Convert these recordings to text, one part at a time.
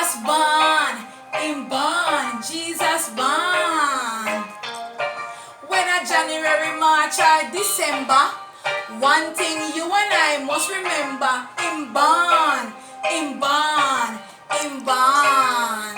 Jesus born, him born, Jesus born. When a January, March or December, one thing you and I must remember, him born, him born, him born.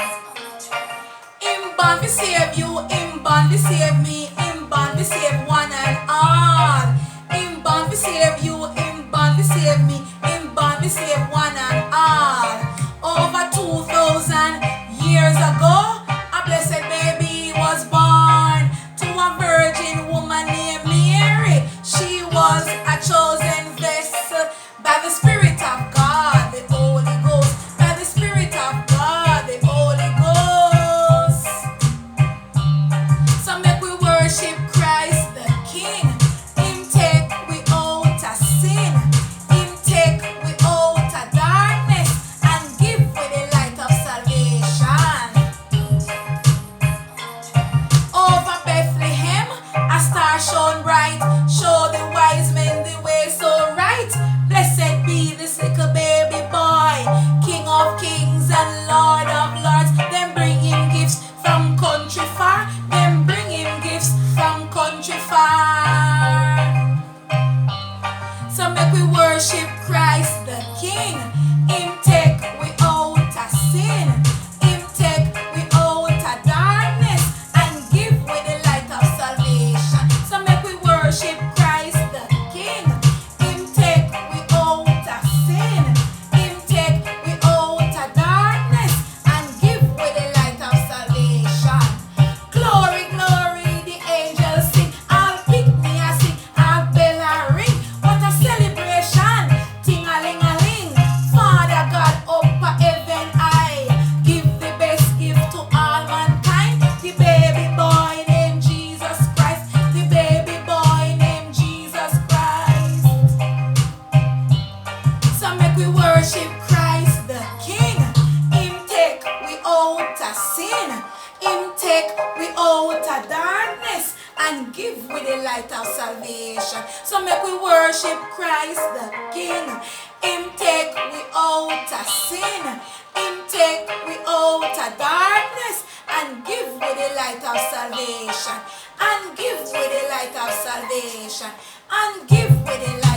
Him born to save you, him born to save me, him born to save one and all. Him born to save you, him born to save me, him born to save one and all. Over 2,000 years ago, a blessed baby was born to a virgin woman named Mary. She was a chosen vessel by the Spirit of God, the Holy Ghost, by the Spirit of God, the Holy Ghost. So make we worship Christ the King. Him take we out of sin. Him take we out of darkness and give we the light of salvation. Over Bethlehem, a star shone bright, show the wise men the way so right. Blessed be this little baby boy, King of kings and Lord of lords. Them bring him gifts from country far. Them bring him gifts from country far. So make we worship Christ the King. Him take we out of sin. Him take we out of darkness and give we the light of salvation. So make we worship Christ the King. Him take we out of sin. Him take we out of darkness and give we the light of salvation. Glory, glory, the angels sing. I'll pick me a sing, I'll bell a ring. What a celebration, ting-a-ling-a-ling. Father God up a heaven high, give the best gift to all mankind. The baby boy named Jesus Christ. The baby boy named Jesus Christ. So make we worship Christ the King. Him take we out of sin. Him take we out of darkness and give we the light of salvation. So make we worship Christ the King. Him take we out of sin. Him take we out of darkness and give we the light of salvation. And give we the light of salvation. And give we the light